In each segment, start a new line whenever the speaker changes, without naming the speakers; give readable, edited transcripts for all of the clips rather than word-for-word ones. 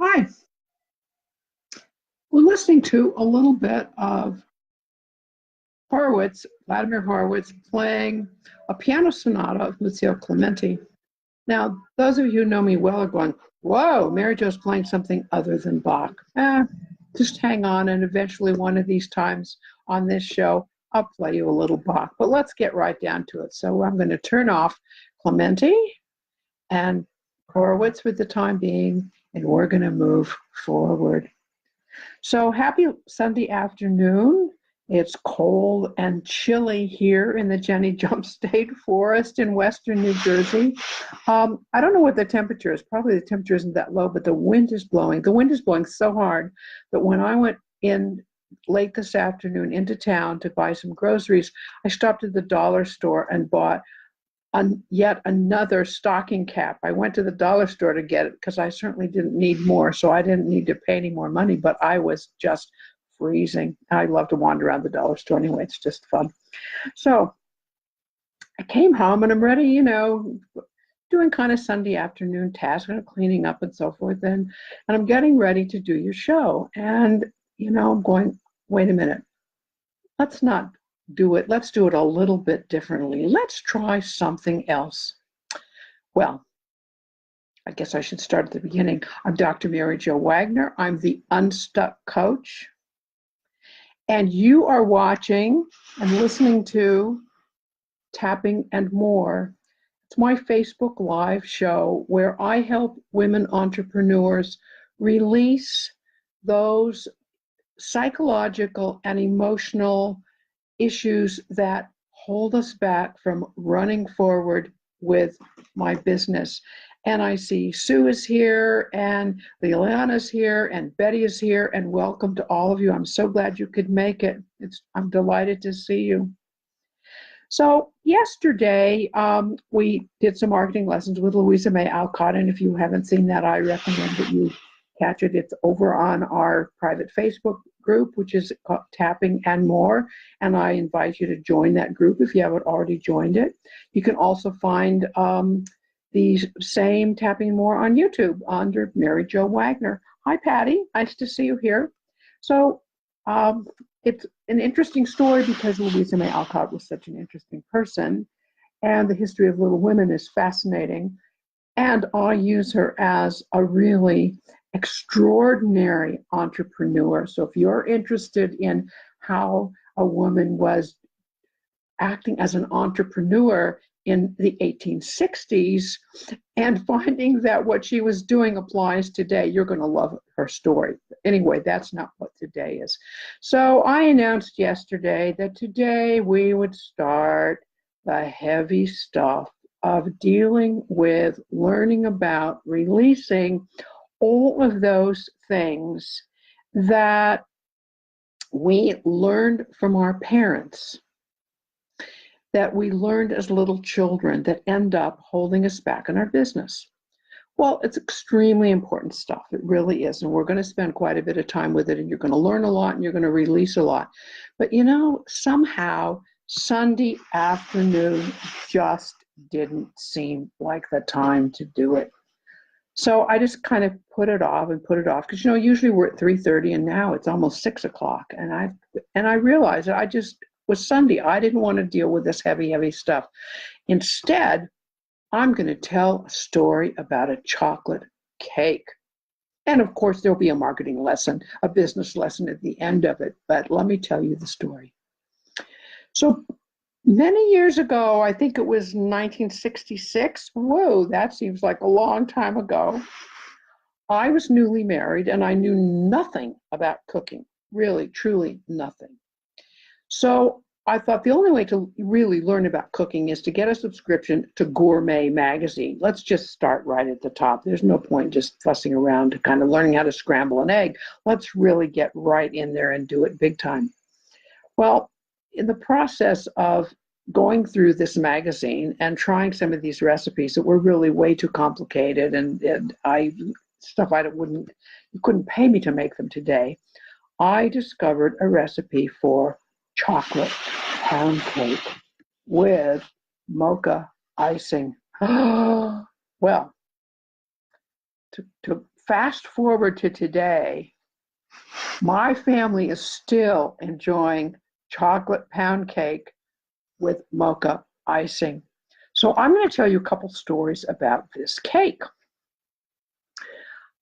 Hi, we're listening to a little bit of Vladimir Horowitz playing a piano sonata of Muzio Clementi. Now, those of you who know me well are going, whoa, Mary Jo's playing something other than Bach. Just hang on, and eventually one of these times on this show, I'll play you a little Bach. But let's get right down to it. So I'm going to turn off Clementi and Horowitz for the time being, and we're going to move forward. So happy Sunday afternoon. It's cold and chilly here in the Jenny Jump State Forest in western New Jersey. I don't know what the temperature is. Probably the temperature isn't that low, but the wind is blowing. The wind is blowing so hard that when I went in late this afternoon into town to buy some groceries, I stopped at the dollar store and bought yet another stocking cap. I went to the dollar store to get it because I certainly didn't need more, so I didn't need to pay any more money, but I was just freezing. I love to wander around the dollar store anyway. It's just fun. So I came home and I'm ready, doing kind of Sunday afternoon tasks, cleaning up and so forth, and I'm getting ready to do your show. And, I'm going, wait a minute, let's not do it. Let's do it a little bit differently. Let's try something else. Well, I guess I should start at the beginning. I'm Dr. Mary Jo Wagner. I'm the Unstuck Coach. And you are watching and listening to Tapping and More. It's my Facebook Live show where I help women entrepreneurs release those psychological and emotional issues that hold us back from running forward with my business. And I see Sue is here, and Liliana's here, and Betty is here, and welcome to all of you. I'm so glad you could make it. I'm delighted to see you. So yesterday, we did some marketing lessons with Louisa May Alcott, and if you haven't seen that, I recommend that you catch it. It's over on our private Facebook group, which is called Tapping and More, and I invite you to join that group if you haven't already joined it. You can also find the same Tapping and More on YouTube under Mary Jo Wagner. Hi, Patty. Nice to see you here. So it's an interesting story because Louisa May Alcott was such an interesting person, and the history of Little Women is fascinating. And I use her as a really extraordinary entrepreneur. So if you're interested in how a woman was acting as an entrepreneur in the 1860s and finding that what she was doing applies today, you're going to love her story. Anyway, that's not what today is. So I announced yesterday that today we would start the heavy stuff of dealing with, learning about, releasing all of those things that we learned from our parents, that we learned as little children, that end up holding us back in our business. Well, it's extremely important stuff. It really is. And we're going to spend quite a bit of time with it, and you're going to learn a lot and you're going to release a lot. But somehow Sunday afternoon just didn't seem like the time to do it. So I just kind of put it off because usually we're at 3:30 and now it's almost 6 o'clock, and I realized that I just was Sunday. I didn't want to deal with this heavy stuff. Instead, I'm going to tell a story about a chocolate cake. And of course, there'll be a marketing lesson, a business lesson at the end of it. But let me tell you the story. So many years ago, I think it was 1966. Whoa, that seems like a long time ago. I was newly married and I knew nothing about cooking, really, truly nothing. So I thought the only way to really learn about cooking is to get a subscription to Gourmet magazine. Let's just start right at the top. There's no point just fussing around to kind of learning how to scramble an egg. Let's really get right in there and do it big time. Well, in the process of going through this magazine and trying some of these recipes that were really way too complicated and you couldn't pay me to make them today, I discovered a recipe for chocolate pound cake with mocha icing. Well, to fast forward to today, my family is still enjoying chocolate pound cake with mocha icing. So I'm going to tell you a couple stories about this cake.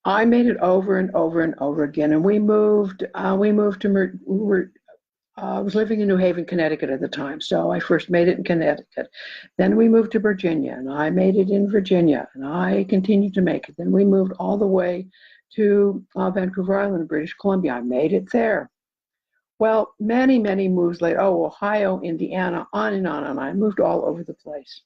I made it over and over and over again, and we moved. I was living in New Haven, Connecticut at the time, so I first made it in Connecticut. Then we moved to Virginia, and I made it in Virginia, and I continued to make it. Then we moved all the way to Vancouver Island, British Columbia. I made it there. Well, many, many moves later, Ohio, Indiana, on and on and on. I moved all over the place.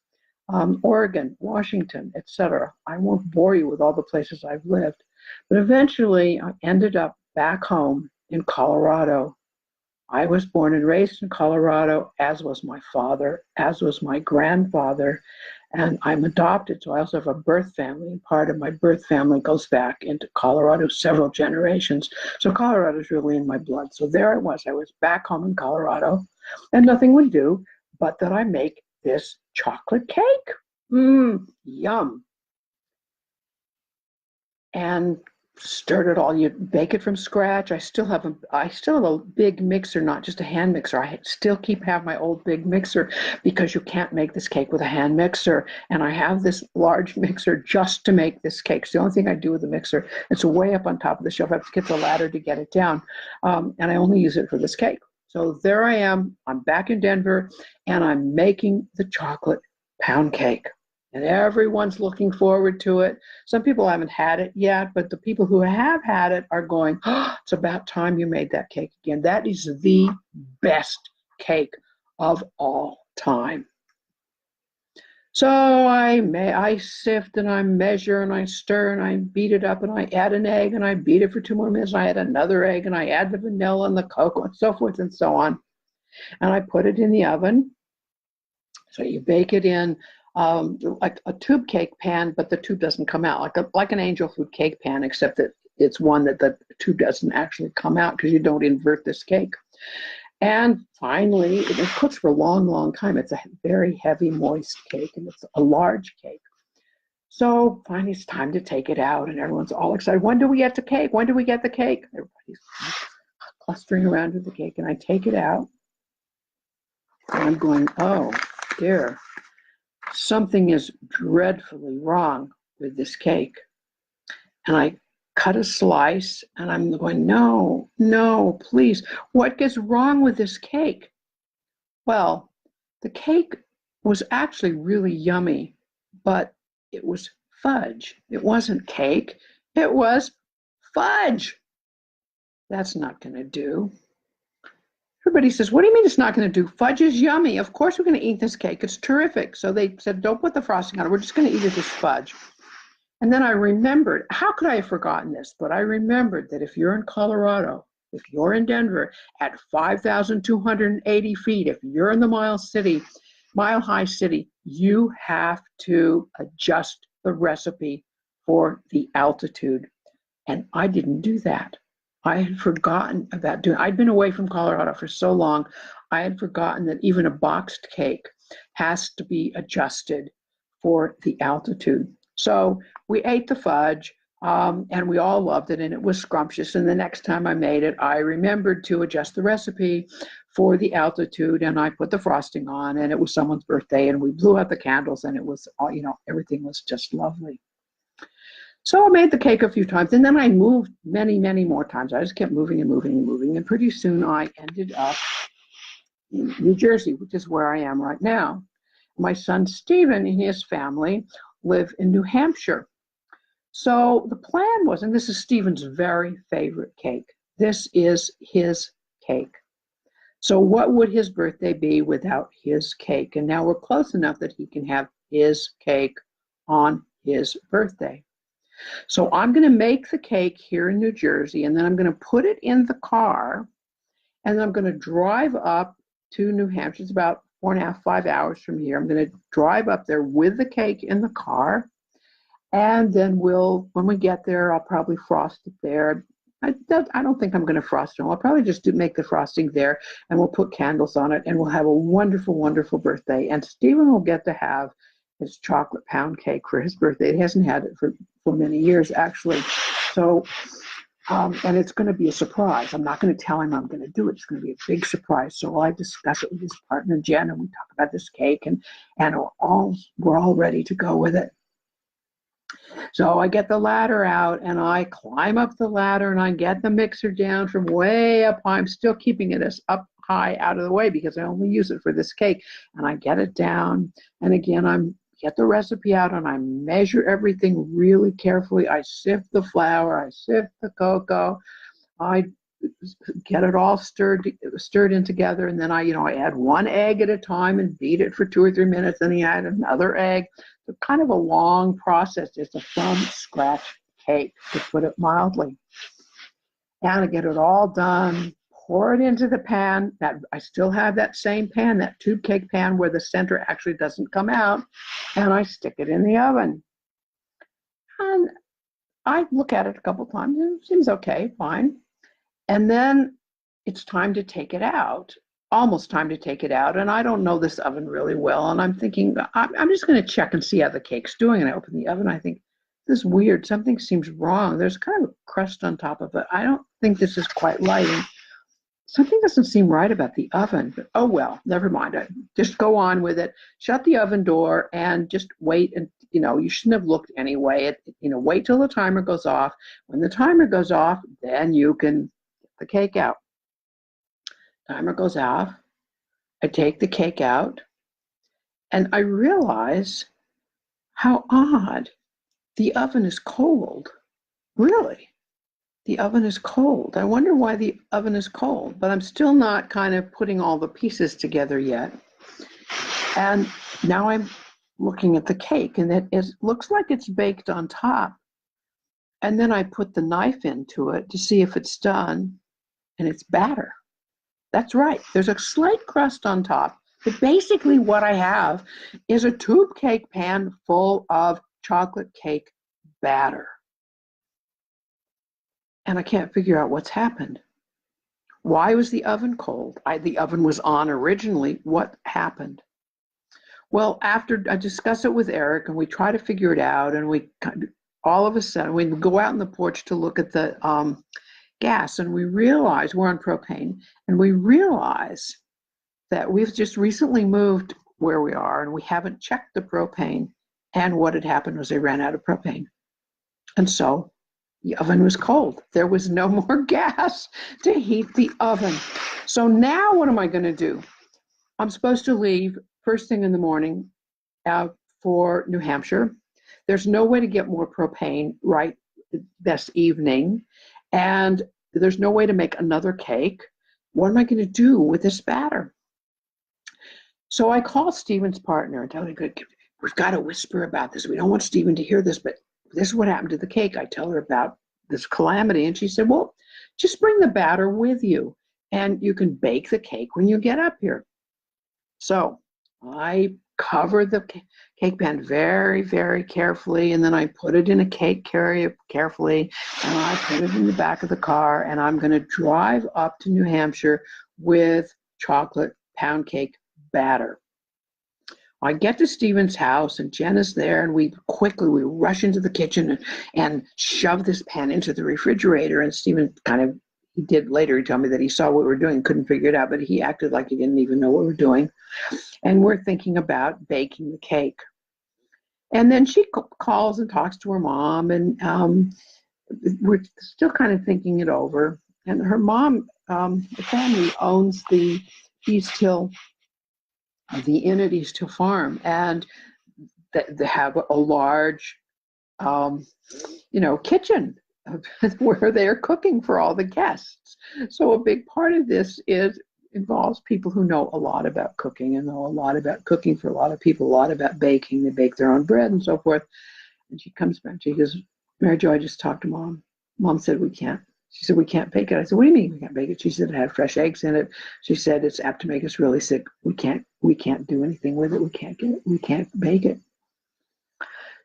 Oregon, Washington, etc. I won't bore you with all the places I've lived, but eventually I ended up back home in Colorado. I was born and raised in Colorado, as was my father, as was my grandfather, and I'm adopted, so I also have a birth family, and part of my birth family goes back into Colorado several generations. So Colorado is really in my blood. So there I was back home in Colorado, and nothing would do but that I make this chocolate cake. Yum. And stirred it all. You bake it from scratch. I still have a big mixer, not just a hand mixer. I still have my old big mixer because you can't make this cake with a hand mixer. And I have this large mixer just to make this cake. It's the only thing I do with the mixer. It's way up on top of the shelf. I have to get the ladder to get it down. And I only use it for this cake. So there I am. I'm back in Denver, and I'm making the chocolate pound cake. And everyone's looking forward to it. Some people haven't had it yet, but the people who have had it are going, it's about time you made that cake again. That is the best cake of all time. So I sift and I measure and I stir and I beat it up and I add an egg and I beat it for 2 more minutes. And I add another egg and I add the vanilla and the cocoa and so forth and so on. And I put it in the oven. So you bake it in like a tube cake pan, but the tube doesn't come out, like an angel food cake pan, except that it's one that the tube doesn't actually come out because you don't invert this cake. And finally, it cooks for a long, long time. It's a very heavy, moist cake, and it's a large cake. So finally, it's time to take it out, and everyone's all excited. When do we get the cake? When do we get the cake? Everybody's clustering around with the cake, and I take it out, and I'm going, oh, dear. Something is dreadfully wrong with this cake. And I cut a slice and I'm going, no, please. What gets wrong with this cake? Well, the cake was actually really yummy, but it was fudge. It wasn't cake. It was fudge. That's not going to do. Everybody says, what do you mean it's not going to do? Fudge is yummy. Of course we're going to eat this cake. It's terrific. So they said, don't put the frosting on it. We're just going to eat it as fudge. And then I remembered, how could I have forgotten this? But I remembered that if you're in Colorado, if you're in Denver at 5,280 feet, if you're in the Mile High City, you have to adjust the recipe for the altitude. And I didn't do that. I had forgotten about I'd been away from Colorado for so long, I had forgotten that even a boxed cake has to be adjusted for the altitude. So we ate the fudge, and we all loved it, and it was scrumptious. And the next time I made it, I remembered to adjust the recipe for the altitude, and I put the frosting on, and it was someone's birthday, and we blew out the candles, and it was all, everything was just lovely. So I made the cake a few times, and then I moved many, many more times. I just kept moving and moving and moving, and pretty soon I ended up in New Jersey, which is where I am right now. My son Stephen and his family live in New Hampshire. So the plan was, and this is Stephen's very favorite cake. This is his cake. So what would his birthday be without his cake? And now we're close enough that he can have his cake on his birthday. So I'm going to make the cake here in New Jersey, and then I'm going to put it in the car, and then I'm going to drive up to New Hampshire. It's about 4.5, 5 hours from here. I'm going to drive up there with the cake in the car, and then when we get there, I'll probably frost it there. I don't think I'm going to frost it. I'll probably just make the frosting there, and we'll put candles on it, and we'll have a wonderful, wonderful birthday. And Stephen will get to have his chocolate pound cake for his birthday. He hasn't had it for many years, actually. So, and it's going to be a surprise. I'm not going to tell him I'm going to do it. It's going to be a big surprise. So I discuss it with his partner, Jen, and we talk about this cake, and we're all ready to go with it. So I get the ladder out and I climb up the ladder and I get the mixer down from way up high. I'm still keeping it as up high out of the way because I only use it for this cake. And I get it down. And again, I get the recipe out and I measure everything really carefully. I sift the flour, I sift the cocoa, I get it all stirred in together, and then I add one egg at a time and beat it for 2 or 3 minutes. Then I add another egg. So kind of a long process. It's a from scratch cake, to put it mildly. And I get it all done, pour it into the pan. That I still have that same pan, that tube cake pan where the center actually doesn't come out, and I stick it in the oven. And I look at it a couple times, and it seems okay, fine. And then it's time to take it out, almost time to take it out. And I don't know this oven really well. And I'm thinking, I'm just going to check and see how the cake's doing. And I open the oven. I think, this is weird. Something seems wrong. There's kind of a crust on top of it. I don't think this is quite light. And something doesn't seem right about the oven. But, oh, well, never mind. I just go on with it. Shut the oven door and just wait. And, you shouldn't have looked anyway. Wait till the timer goes off. When the timer goes off, then you can the cake out. Timer goes off. I take the cake out and I realize how odd. The oven is cold. Really? The oven is cold. I wonder why the oven is cold, but I'm still not kind of putting all the pieces together yet. And now I'm looking at the cake and it looks like it's baked on top. And then I put the knife into it to see if it's done. And it's batter. That's right. There's a slight crust on top. But basically what I have is a tube cake pan full of chocolate cake batter. And I can't figure out what's happened. Why was the oven cold? The oven was on originally. What happened? Well, after I discuss it with Eric and we try to figure it out, and we all of a sudden we go out on the porch to look at the gas, and we realize we're on propane, and we realize that we've just recently moved where we are and we haven't checked the propane, and what had happened was they ran out of propane, and so the oven was cold. There was no more gas to heat the oven. So now what am I going to do? I'm supposed to leave first thing in the morning for New Hampshire. There's no way to get more propane right this evening. And there's no way to make another cake. What am I going to do with this batter? So I call Stephen's partner and tell him, we've got to whisper about this. We don't want Stephen to hear this, but this is what happened to the cake. I tell her about this calamity. And she said, well, just bring the batter with you and you can bake the cake when you get up here. So I cover the cake pan very, very carefully, and then I put it in a cake carrier carefully, and I put it in the back of the car, and I'm going to drive up to New Hampshire with chocolate pound cake batter. I get to Stephen's house, and Jen is there, and we rush into the kitchen and shove this pan into the refrigerator, and Stephen he did later, he told me that he saw what we were doing, couldn't figure it out, but he acted like he didn't even know what we were doing. And we're thinking about baking the cake. And then she calls and talks to her mom, and we're still kind of thinking it over. And her mom, the family owns the East Hill, the Inn at East Hill Farm, and they have a large, kitchen where they're cooking for all the guests. So a big part of this involves people who know a lot about cooking and know a lot about cooking for a lot of people, a lot about baking. They bake their own bread and so forth. And she comes back, she goes, Mary Jo, I just talked to Mom. Mom said we can't. She said, we can't bake it. I said, what do you mean we can't bake it? She said, it had fresh eggs in it. She said, it's apt to make us really sick. We can't do anything with it. We can't bake it.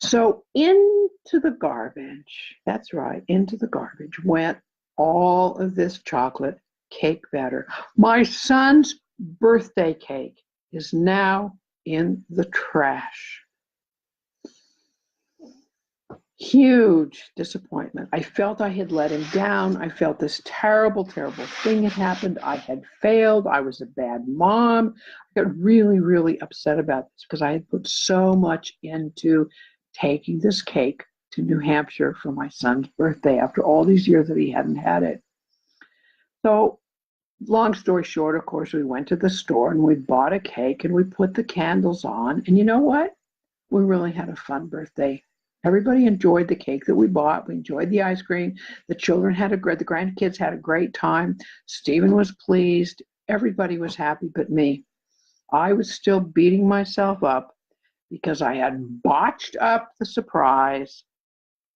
So into the garbage, that's right, into the garbage went all of this chocolate cake batter. My son's birthday cake is now in the trash. Huge disappointment. I felt I had let him down. I felt this terrible, terrible thing had happened. I had failed. I was a bad mom. I got really, really upset about this because I had put so much into taking this cake to New Hampshire for my son's birthday after all these years that he hadn't had it. So, long story short, of course, we went to the store and we bought a cake and we put the candles on. And you know what? We really had a fun birthday. Everybody enjoyed the cake that we bought. We enjoyed the ice cream. The children had the grandkids had a great time. Stephen was pleased. Everybody was happy but me. I was still beating myself up because I had botched up the surprise.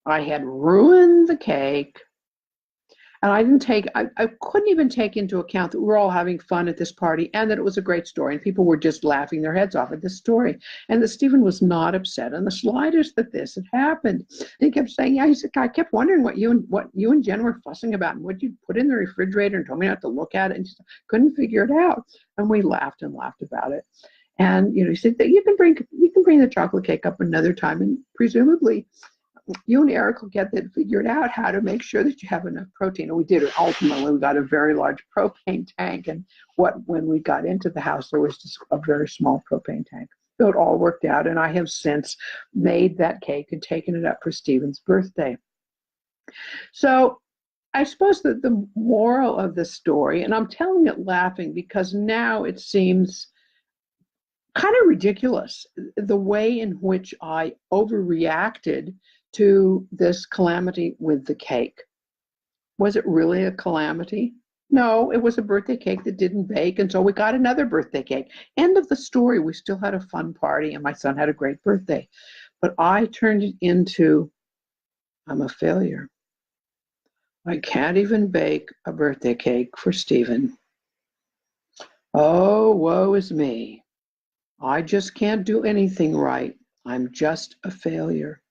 I had ruined the cake. And I couldn't even take into account that we're all having fun at this party and that it was a great story and people were just laughing their heads off at this story. And that Stephen was not upset in the slightest that this had happened. And he kept saying, yeah, he said, I kept wondering what you and Jen were fussing about and what you put in the refrigerator and told me not to look at it and just couldn't figure it out. And we laughed and laughed about it. And he said that you can bring the chocolate cake up another time and presumably you and Eric will get that figured out how to make sure that you have enough protein. And we did it. Ultimately, we got a very large propane tank. And when we got into the house, there was just a very small propane tank. So it all worked out. And I have since made that cake and taken it up for Stephen's birthday. So I suppose that the moral of the story, and I'm telling it laughing because now it seems kind of ridiculous, the way in which I overreacted to this calamity with the cake. Was it really a calamity? No, it was a birthday cake that didn't bake, and so we got another birthday cake. End of the story. We still had a fun party, and my son had a great birthday. But I turned it into, I'm a failure. I can't even bake a birthday cake for Stephen. Oh, woe is me. I just can't do anything right. I'm just a failure.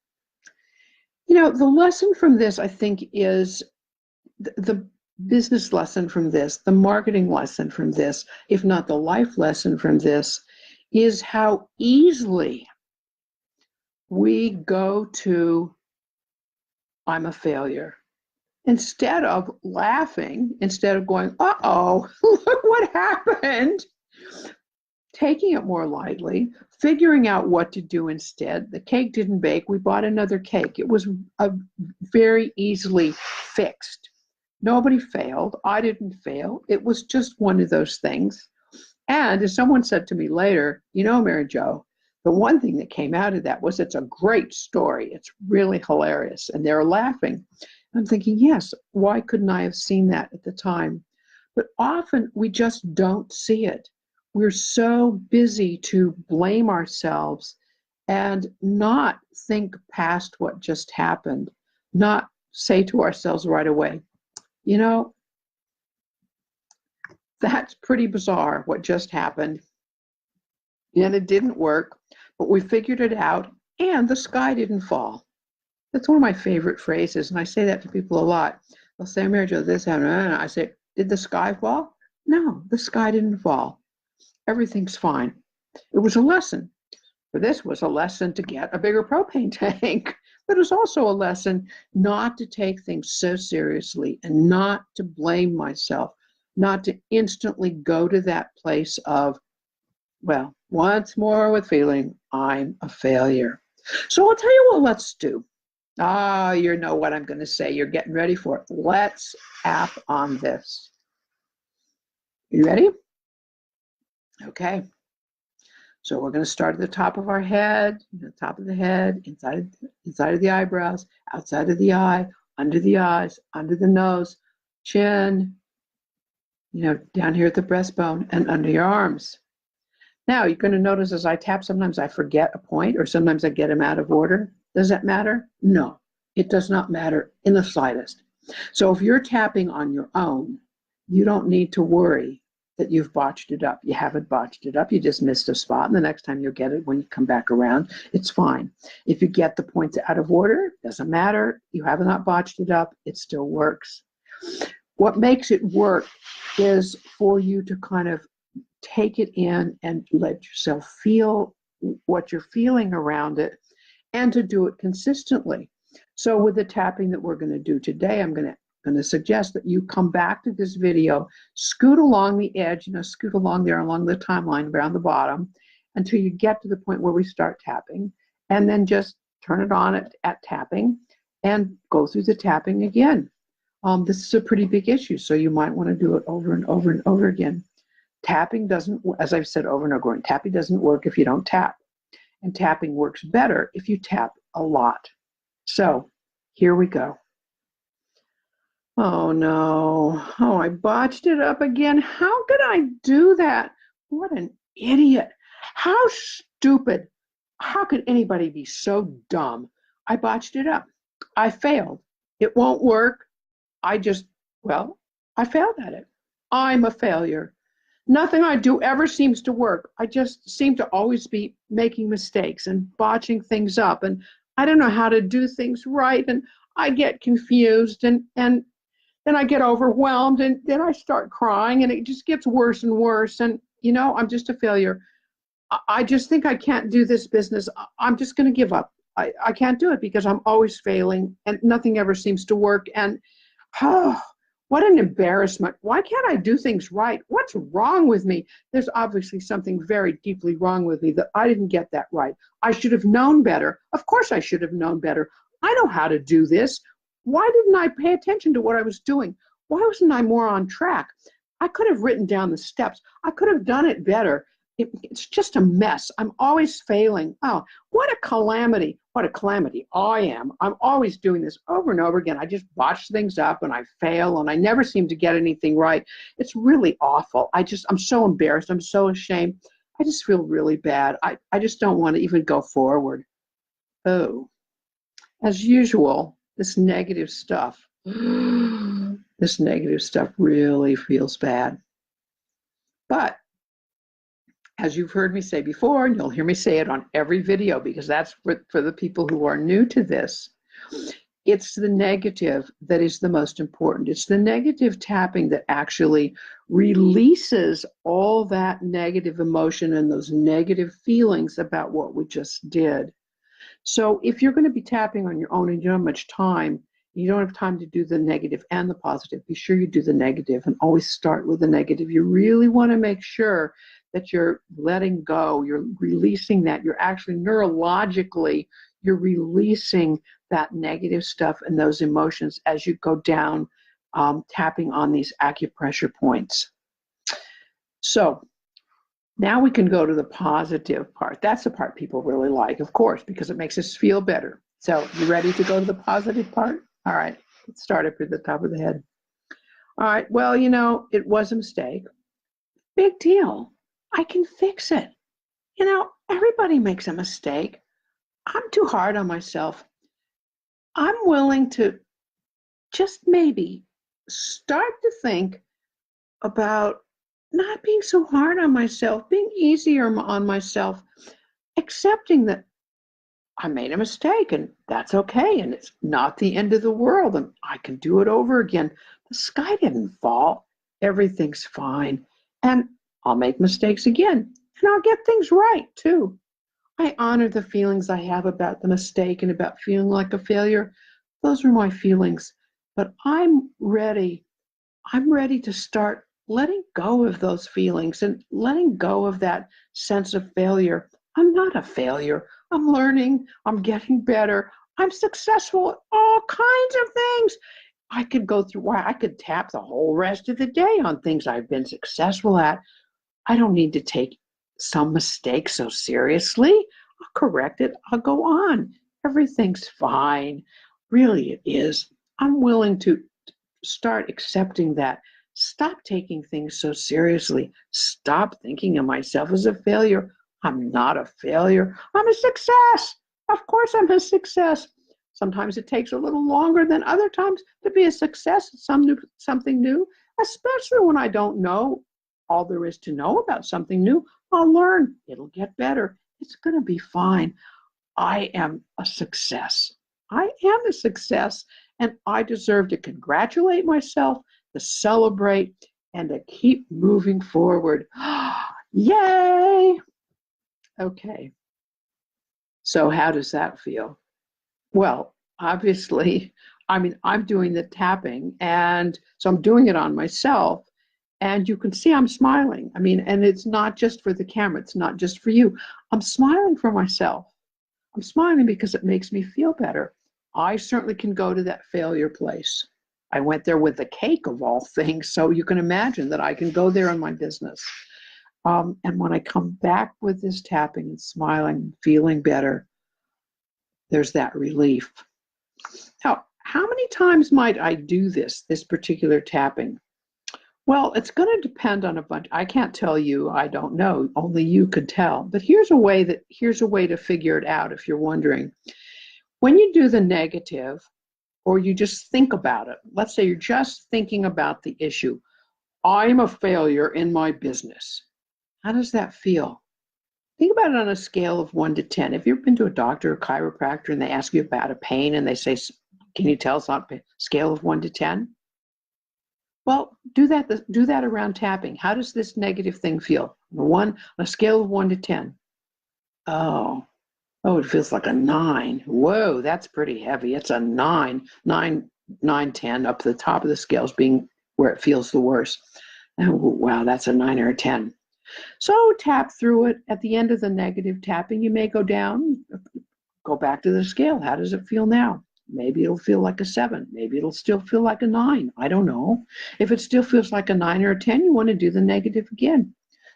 The lesson from this, I think, is the business lesson from this, the marketing lesson from this, if not the life lesson from this, is how easily we go to, I'm a failure. Instead of laughing, instead of going, uh-oh, look what happened, taking it more lightly, figuring out what to do instead. The cake didn't bake. We bought another cake. It was very easily fixed. Nobody failed. I didn't fail. It was just one of those things. And as someone said to me later, Mary Jo, the one thing that came out of that was it's a great story. It's really hilarious. And they're laughing. I'm thinking, yes, why couldn't I have seen that at the time? But often we just don't see it. We're so busy to blame ourselves and not think past what just happened, not say to ourselves right away, that's pretty bizarre what just happened. And it didn't work, but we figured it out and the sky didn't fall. That's one of my favorite phrases, and I say that to people a lot. They'll say, Mary Jo, this happened. And I say, did the sky fall? No, the sky didn't fall. Everything's fine. It was a lesson. But this was a lesson to get a bigger propane tank. But it was also a lesson not to take things so seriously and not to blame myself, not to instantly go to that place of, well, once more with feeling I'm a failure. So I'll tell you what let's do. You know what I'm going to say. You're getting ready for it. Let's app on this. You ready? Okay. So we're going to start at the top of our head, the top of the head, inside of the eyebrows, outside of the eye, under the eyes, under the nose, chin, down here at the breastbone and under your arms. Now you're going to notice as I tap, sometimes I forget a point or sometimes I get them out of order. Does that matter? No, it does not matter in the slightest. So if you're tapping on your own, you don't need to worry that you've botched it up. You haven't botched it up. You just missed a spot. And the next time you'll get it when you come back around, it's fine. If you get the points out of order, doesn't matter. You have not botched it up. It still works. What makes it work is for you to kind of take it in and let yourself feel what you're feeling around it and to do it consistently. So with the tapping that we're going to do today, I'm going to suggest that you come back to this video, scoot along the edge, scoot along there along the timeline around the bottom until you get to the point where we start tapping, and then just turn it on at tapping and go through the tapping again. This is a pretty big issue, so you might want to do it over and over and over again. Tapping doesn't, as I've said over and over again, tapping doesn't work if you don't tap. And tapping works better if you tap a lot. So here we go. Oh no. Oh, I botched it up again. How could I do that? What an idiot. How stupid. How could anybody be so dumb? I botched it up. I failed. It won't work. I failed at it. I'm a failure. Nothing I do ever seems to work. I just seem to always be making mistakes and botching things up, and I don't know how to do things right, and I get confused, and then I get overwhelmed, and then I start crying, and it just gets worse and worse, and I'm just a failure. I just think I can't do this business. I'm just going to give up. I can't do it because I'm always failing, and nothing ever seems to work, and oh, what an embarrassment. Why can't I do things right? What's wrong with me? There's obviously something very deeply wrong with me that I didn't get that right. I should have known better. Of course I should have known better. I know how to do this. Why didn't I pay attention to what I was doing? Why wasn't I more on track? I could have written down the steps. I could have done it better. It's just a mess. I'm always failing. Oh, what a calamity. What a calamity I am. I'm always doing this over and over again. I just botch things up and I fail and I never seem to get anything right. It's really awful. I'm so embarrassed. I'm so ashamed. I just feel really bad. I just don't want to even go forward. Oh, as usual, this negative stuff really feels bad. But as you've heard me say before, and you'll hear me say it on every video because that's for the people who are new to this, it's the negative that is the most important. It's the negative tapping that actually releases all that negative emotion and those negative feelings about what we just did. So if you're going to be tapping on your own and you don't have much time, you don't have time to do the negative and the positive, be sure you do the negative and always start with the negative. You really want to make sure that you're letting go, you're releasing that, you're actually neurologically, you're releasing that negative stuff and those emotions as you go down, tapping on these acupressure points. So now we can go to the positive part. That's the part people really like, of course, because it makes us feel better. So you ready to go to the positive part? All right, let's start up at the top of the head. All right, well, it was a mistake. Big deal. I can fix it. Everybody makes a mistake. I'm too hard on myself. I'm willing to just maybe start to think about not being so hard on myself, being easier on myself, accepting that I made a mistake and that's okay. And it's not the end of the world and I can do it over again. The sky didn't fall. Everything's fine. And I'll make mistakes again and I'll get things right too. I honor the feelings I have about the mistake and about feeling like a failure. Those are my feelings, but I'm ready. I'm ready to start letting go of those feelings and letting go of that sense of failure. I'm not a failure. I'm learning. I'm getting better. I'm successful at all kinds of things. I could tap the whole rest of the day on things I've been successful at. I don't need to take some mistake so seriously. I'll correct it. I'll go on. Everything's fine. Really, it is. I'm willing to start accepting that. Stop taking things so seriously. Stop thinking of myself as a failure. I'm not a failure. I'm a success. Of course I'm a success. Sometimes it takes a little longer than other times to be a success at something new, especially when I don't know all there is to know about something new. I'll learn. It'll get better. It's going to be fine. I am a success. I am a success, and I deserve to congratulate myself, to celebrate, and to keep moving forward. Yay! Okay. So how does that feel? Well, obviously, I mean, I'm doing the tapping, and so I'm doing it on myself, and you can see I'm smiling. I mean, and it's not just for the camera, it's not just for you. I'm smiling for myself. I'm smiling because it makes me feel better. I certainly can go to that failure place. I went there with a cake of all things, so you can imagine that I can go there in my business. And when I come back with this tapping and smiling, feeling better, there's that relief. Now, how many times might I do this particular tapping? Well, it's going to depend on a bunch. I can't tell you. I don't know. Only you could tell. But here's a way to figure it out if you're wondering. When you do the negative, or you just think about it, let's say you're just thinking about the issue. I'm a failure in my business. How does that feel? Think about it on a scale of 1 to 10. Have you ever been to a doctor or chiropractor and they ask you about a pain and they say, can you tell us on a scale of 1 to 10? Well, do that around tapping. How does this negative thing feel? On a scale of 1 to 10. Oh, it feels like a 9. Whoa, that's pretty heavy. It's a 9, 10 up to the top of the scales being where it feels the worst. Oh, wow, that's a 9 or a 10. So tap through it. At the end of the negative tapping, you may go down, go back to the scale. How does it feel now? Maybe it'll feel like a 7. Maybe it'll still feel like a 9. I don't know. If it still feels like a 9 or a 10, you want to do the negative again.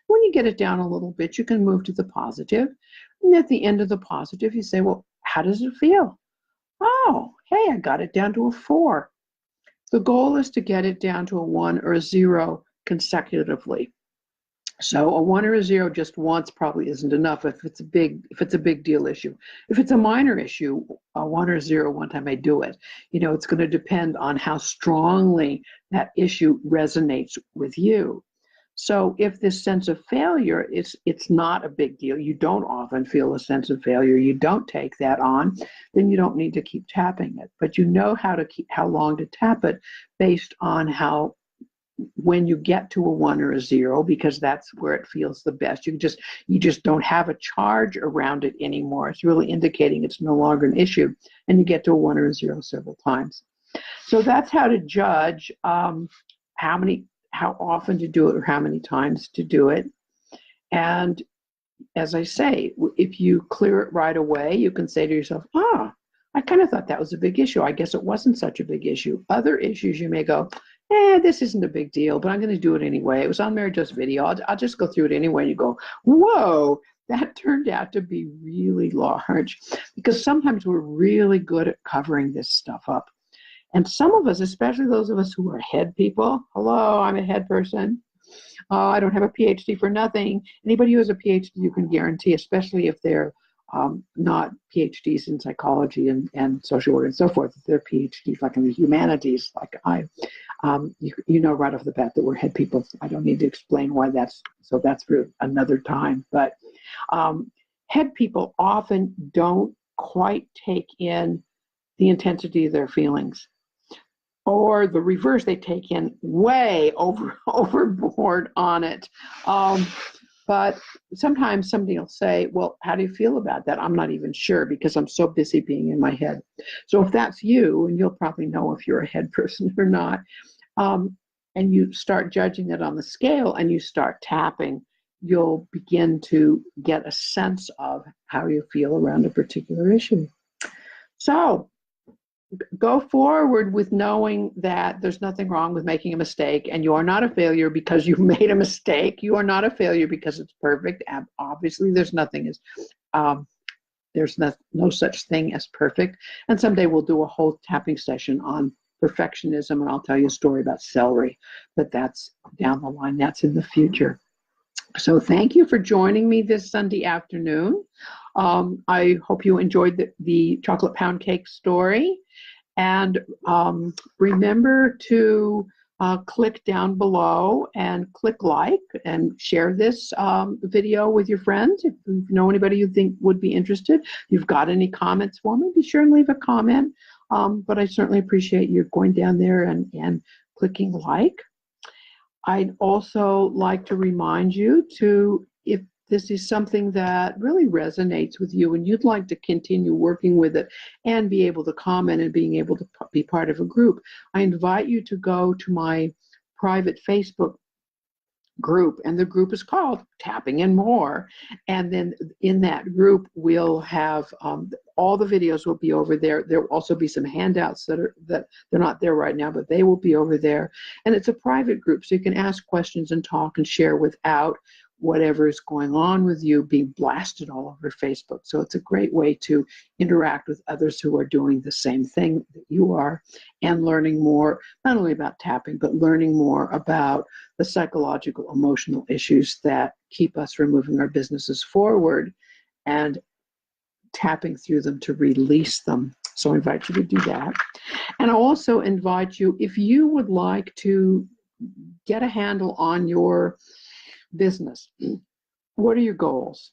When you get it down a little bit, you can move to the positive. And at the end of the positive, you say, well, how does it feel? Oh, hey, I got it down to a 4. The goal is to get it down to a 1 or a 0 consecutively. So a 1 or a 0 just once probably isn't enough if it's a big deal issue. If it's a minor issue, a 1 or a 0 one time may do it. It's going to depend on how strongly that issue resonates with you. So if this sense of failure it's not a big deal, you don't often feel a sense of failure, you don't take that on, then you don't need to keep tapping it. But you know how long to tap it based on when you get to a 1 or a 0, because that's where it feels the best. You just don't have a charge around it anymore. It's really indicating it's no longer an issue, and you get to a 1 or a 0 several times. So that's how to judge how often to do it or how many times to do it. And as I say, if you clear it right away, you can say to yourself, I kind of thought that was a big issue. I guess it wasn't such a big issue. Other issues you may go, this isn't a big deal, but I'm going to do it anyway. It was on Mary Jo's video. I'll just go through it anyway. And you go, whoa, that turned out to be really large, because sometimes we're really good at covering this stuff up. And some of us, especially those of us who are head people, hello, I'm a head person. I don't have a PhD for nothing. Anybody who has a PhD, you can guarantee, especially if they're not PhDs in psychology and social work and so forth, if they're PhDs like in the humanities, like you know right off the bat that we're head people. I don't need to explain why that's for another time. But head people often don't quite take in the intensity of their feelings. Or the reverse, they take in way overboard on it. But sometimes somebody will say, well, how do you feel about that? I'm not even sure because I'm so busy being in my head. So if that's you, and you'll probably know if you're a head person or not, and you start judging it on the scale and you start tapping, you'll begin to get a sense of how you feel around a particular issue. So go forward with knowing that there's nothing wrong with making a mistake, and you are not a failure because you made a mistake. You are not a failure because it's perfect. And obviously, there's no such thing as perfect. And someday we'll do a whole tapping session on perfectionism, and I'll tell you a story about celery, but that's down the line. That's in the future. So thank you for joining me this Sunday afternoon. I hope you enjoyed the chocolate pound cake story. And remember to click down below and click like and share this video with your friends. If you know anybody you think would be interested, if you've got any comments for me, be sure and leave a comment. But I certainly appreciate you going down there and clicking like. I'd also like to remind you to, if this is something that really resonates with you and you'd like to continue working with it and be able to comment and being able to be part of a group, I invite you to go to my private Facebook group, and the group is called Tapping and More. And then in that group, we'll have all the videos will be over there. There will also be some handouts that they're not there right now, but they will be over there. And it's a private group, so you can ask questions and talk and share without whatever is going on with you being blasted all over Facebook. So it's a great way to interact with others who are doing the same thing that you are and learning more, not only about tapping, but learning more about the psychological, emotional issues that keep us from moving our businesses forward and tapping through them to release them. So I invite you to do that. And I also invite you, if you would like to get a handle on your business, what are your goals?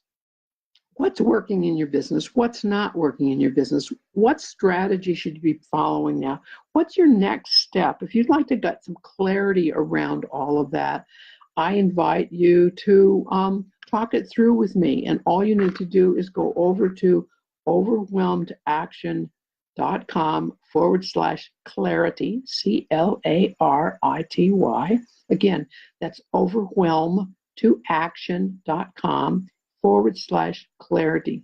What's working in your business? What's not working in your business? What strategy should you be following now? What's your next step? If you'd like to get some clarity around all of that, I invite you to talk it through with me. And all you need to do is go over to overwhelmedaction.com/clarity, CLARITY. Again, that's overwhelmedaction.com/clarity, CLARITY.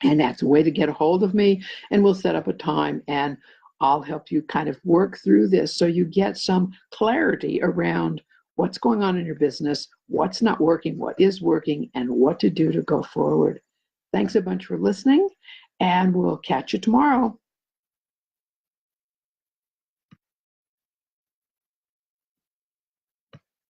And that's a way to get a hold of me, and we'll set up a time and I'll help you kind of work through this so you get some clarity around what's going on in your business, what's not working, what is working, and what to do to go forward. Thanks a bunch for listening, and we'll catch you tomorrow.